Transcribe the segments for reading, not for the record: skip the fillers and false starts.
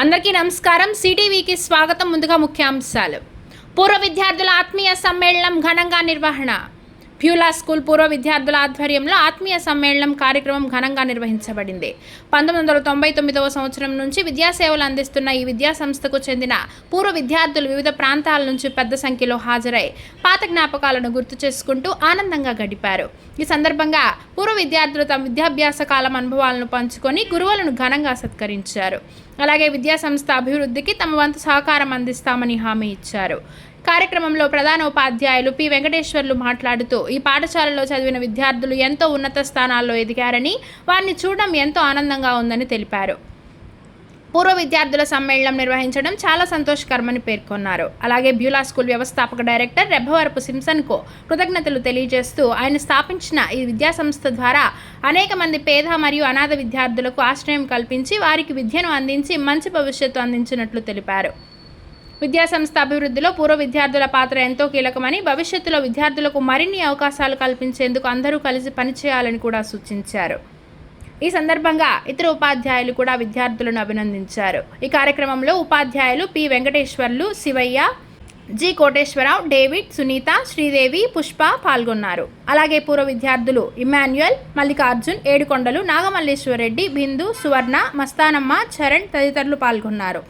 అందరికీ నమస్కారం. సిటీవీకి స్వాగతం. ముందుగా ముఖ్యాంశాలు. పూర్వ విద్యార్థుల ఆత్మీయ సమ్మేళనం ఘనంగా నిర్వహణ. ప్యూలా స్కూల్ పూర్వ విద్యార్థుల ఆధ్వర్యంలో ఆత్మీయ సమ్మేళనం కార్యక్రమం ఘనంగా నిర్వహించబడింది. 1999వ సంవత్సరం నుంచి విద్యాసేవలు అందిస్తున్న ఈ విద్యా సంస్థకు చెందిన పూర్వ విద్యార్థులు వివిధ ప్రాంతాల నుంచి పెద్ద సంఖ్యలో హాజరై పాత జ్ఞాపకాలను గుర్తు చేసుకుంటూ ఆనందంగా గడిపారు. ఈ సందర్భంగా పూర్వ విద్యార్థులు తమ విద్యాభ్యాస కాలం అనుభవాలను పంచుకొని గురువులను ఘనంగా సత్కరించారు. అలాగే విద్యా సంస్థ అభివృద్ధికి తమ వంతు సహకారం అందిస్తామని హామీ ఇచ్చారు. కార్యక్రమంలో ప్రధాన ఉపాధ్యాయులు పి వెంకటేశ్వర్లు మాట్లాడుతూ ఈ పాఠశాలలో చదివిన విద్యార్థులు ఎంతో ఉన్నత స్థానాల్లో ఎదిగారని, వారిని చూడడం ఎంతో ఆనందంగా ఉందని తెలిపారు. పూర్వ విద్యార్థుల సమ్మేళనం నిర్వహించడం చాలా సంతోషకరమని పేర్కొన్నారు. అలాగే బ్యూలా స్కూల్ వ్యవస్థాపక డైరెక్టర్ రెబ్బవరపు సింసన్కు కృతజ్ఞతలు తెలియజేస్తూ ఆయన స్థాపించిన ఈ విద్యాసంస్థ ద్వారా అనేక మంది పేద మరియు అనాథ విద్యార్థులకు ఆశ్రయం కల్పించి వారికి విద్యను అందించి మంచి భవిష్యత్తు అందించినట్లు తెలిపారు. విద్యాసంస్థ అభివృద్ధిలో పూర్వ విద్యార్థుల పాత్ర ఎంతో కీలకమని, భవిష్యత్తులో విద్యార్థులకు మరిన్ని అవకాశాలు కల్పించేందుకు అందరూ కలిసి పనిచేయాలని కూడా సూచించారు. ఈ సందర్భంగా ఇతర ఉపాధ్యాయులు కూడా విద్యార్థులను అభినందించారు. ఈ కార్యక్రమంలో ఉపాధ్యాయులు P Venkateswarlu, Sivayya, G Koteswararao, David, Sunitha, Sridevi, Pushpa పాల్గొన్నారు. అలాగే పూర్వ విద్యార్థులు ఇమాన్యుయల్, మల్లికార్జున్, ఏడుకొండలు, నాగమల్లేశ్వరరెడ్డి, బిందు, సువర్ణ, మస్తానమ్మ, చరణ్ తదితరులు పాల్గొన్నారు.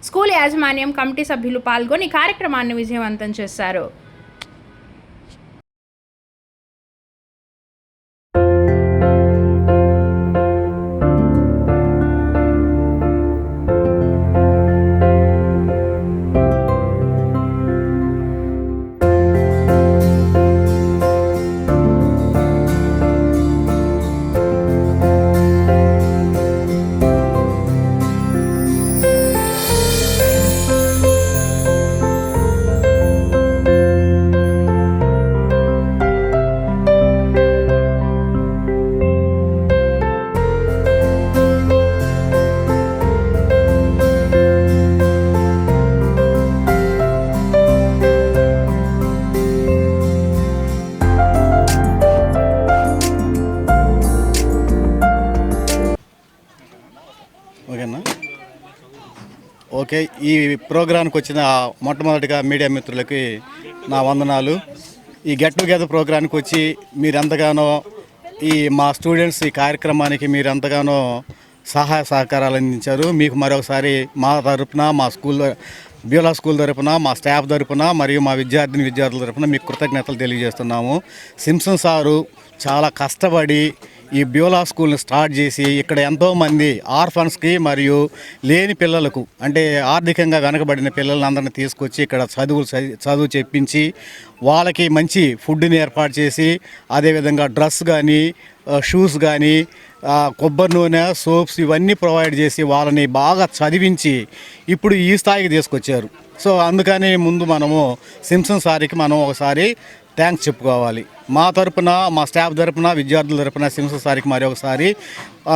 స్కూల్ యాజమాన్యం, కమిటీ సభ్యులు పాల్గొని కార్యక్రమాన్ని విజయవంతం చేశారు. ఓకే, ఈ ప్రోగ్రాంకి వచ్చిన మొట్టమొదటిగా మీడియా మిత్రులకి నా వందనాలు. ఈ గెట్ టుగెదర్ ప్రోగ్రాంకి వచ్చి మీరెంతగానో మా స్టూడెంట్స్ ఈ కార్యక్రమానికి మీరెంతగానో సహాయ సహకారాలు అందించారు. మీకు మరొకసారి మా తరపున, మా బ్యూలా స్కూల్ తరపున, మా స్టాఫ్ తరపున మరియు మా విద్యార్థుల తరపున మీకు కృతజ్ఞతలు తెలియజేస్తున్నాము. సింసన్ సారు చాలా కష్టపడి ఈ బ్యూలా స్కూల్ని స్టార్ట్ చేసి ఇక్కడ ఎంతోమంది ఆర్ఫన్స్కి మరియు లేని పిల్లలకు, అంటే ఆర్థికంగా వెనకబడిన పిల్లలందరినీ తీసుకొచ్చి ఇక్కడ చదువు చెప్పించి వాళ్ళకి మంచి ఫుడ్ని ఏర్పాటు చేసి, అదేవిధంగా డ్రెస్ కానీ, షూస్ కానీ, కొబ్బరి నూనె, సోప్స్ ఇవన్నీ ప్రొవైడ్ చేసి వాళ్ళని బాగా చదివించి ఇప్పుడు ఈ స్థాయికి తీసుకొచ్చారు. సో అందుకని ముందు మనము సింసన్ సార్కి మనం ఒకసారి థ్యాంక్స్ చెప్పుకోవాలి. మా తరపున, మా స్టాఫ్ తరపున, విద్యార్థుల తరపున సింసన్ సార్కి మరొకసారి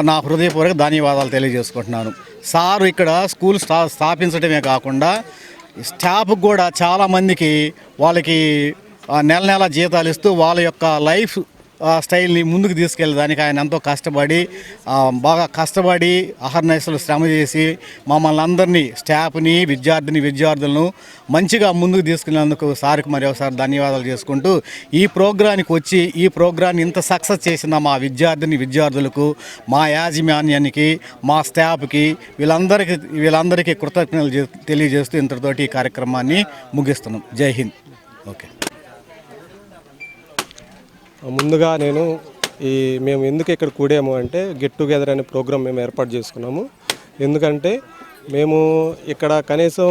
నా హృదయపూర్వక ధన్యవాదాలు తెలియజేసుకుంటున్నాను. సారు ఇక్కడ స్కూల్ స్థాపించడమే కాకుండా స్టాఫ్కి కూడా చాలామందికి వాళ్ళకి నెల జీతాలు ఇస్తూ వాళ్ళ యొక్క లైఫ్ స్టైల్ని ముందుకు తీసుకెళ్ళడానికి ఆయన ఎంతో బాగా కష్టపడి అహర్నిశలు శ్రమ చేసి మమ్మల్ని అందరినీ, స్టాఫ్ని, విద్యార్థులను మంచిగా ముందుకు తీసుకెళ్ళినందుకు సార్కి మరి ఒకసారి ధన్యవాదాలు చేసుకుంటూ, ఈ ప్రోగ్రాంకి వచ్చి ఈ ప్రోగ్రాన్ని ఇంత సక్సెస్ చేసిన మా విద్యార్థులకు, మా యాజమాన్యానికి, మా స్టాఫ్కి వీళ్ళందరికీ కృతజ్ఞతలు తెలియజేస్తూ ఇంతటితోటి ఈ కార్యక్రమాన్ని ముగిస్తున్నాం. జై హింద్. ఓకే, ముందుగా మేము ఎందుకు ఇక్కడ కూడాము అంటే గెట్ టుగెదర్ అనే ప్రోగ్రాం మేము ఏర్పాటు చేసుకున్నాము. ఎందుకంటే మేము ఇక్కడ కనీసం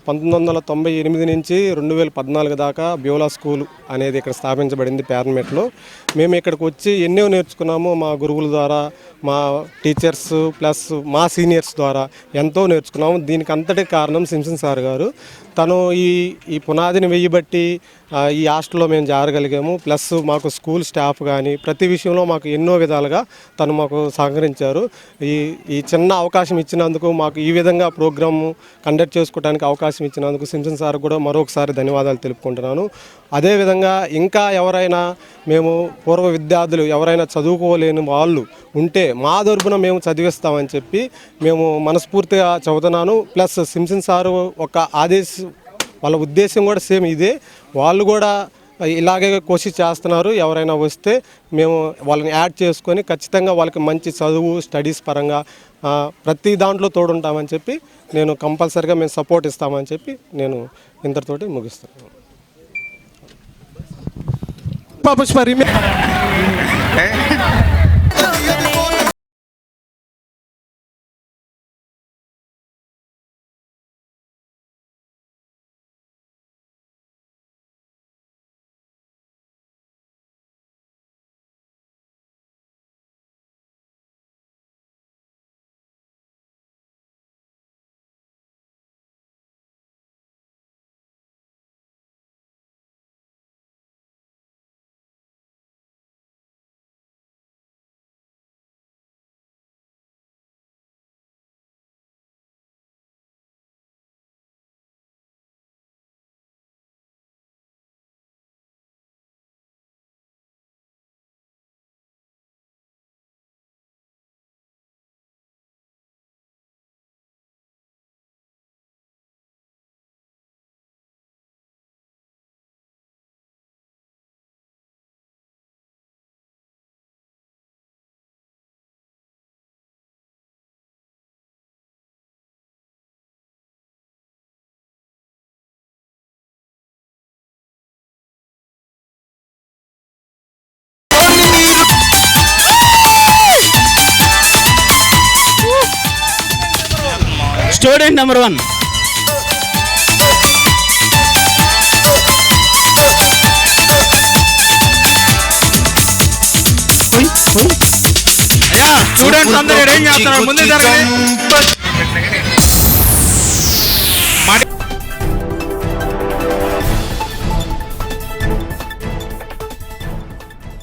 1998 నుంచి 2014 దాకా బ్యూలా స్కూల్ అనేది ఇక్కడ స్థాపించబడింది పేర్నమెట్లో. మేము ఇక్కడికి వచ్చి ఎన్నో నేర్చుకున్నాము. మా గురువుల ద్వారా, మా టీచర్స్ ప్లస్ మా సీనియర్స్ ద్వారా ఎంతో నేర్చుకున్నాము. దీనికి అంతటి కారణం సింసన్ సార్ గారు. తను ఈ పునాదిని వేయబట్టి ఈ హాస్టల్లో మేము జారగలిగాము. ప్లస్ మాకు స్కూల్ స్టాఫ్ కానీ ప్రతి విషయంలో మాకు ఎన్నో విధాలుగా తను మాకు సహకరించారు. ఈ చిన్న అవకాశం ఇచ్చినందుకు, మాకు ఈ విధంగా ప్రోగ్రాము కండక్ట్ చేసుకోవడానికి అవకాశం ఇచ్చినందుకు సింప్సన్ సార్ కూడా మరొకసారి ధన్యవాదాలు తెలుపుకుంటున్నాను. అదేవిధంగా ఇంకా ఎవరైనా మేము పూర్వ విద్యార్థులు ఎవరైనా చదువుకోలేని వాళ్ళు ఉంటే మా తరపున మేము చదివిస్తామని చెప్పి మేము మనస్ఫూర్తిగా చదువుతున్నాను. ప్లస్ సింప్సన్ సారు ఒక వాళ్ళ ఉద్దేశం కూడా సేమ్ ఇదే. వాళ్ళు కూడా ఇలాగే కోషిష్ చేస్తున్నారు. ఎవరైనా వస్తే మేము వాళ్ళని యాడ్ చేసుకొని ఖచ్చితంగా వాళ్ళకి మంచి చదువు, స్టడీస్ పరంగా ప్రతి దాంట్లో తోడుంటామని చెప్పి నేను కంపల్సరీగా మేము సపోర్ట్ ఇస్తామని చెప్పి నేను ఇంతటితోటి ముగిస్తున్నాను. Student number 1. స్టూడెంట్స్ అందరూ ఏం చేస్తున్నారు ముందు జరగండి.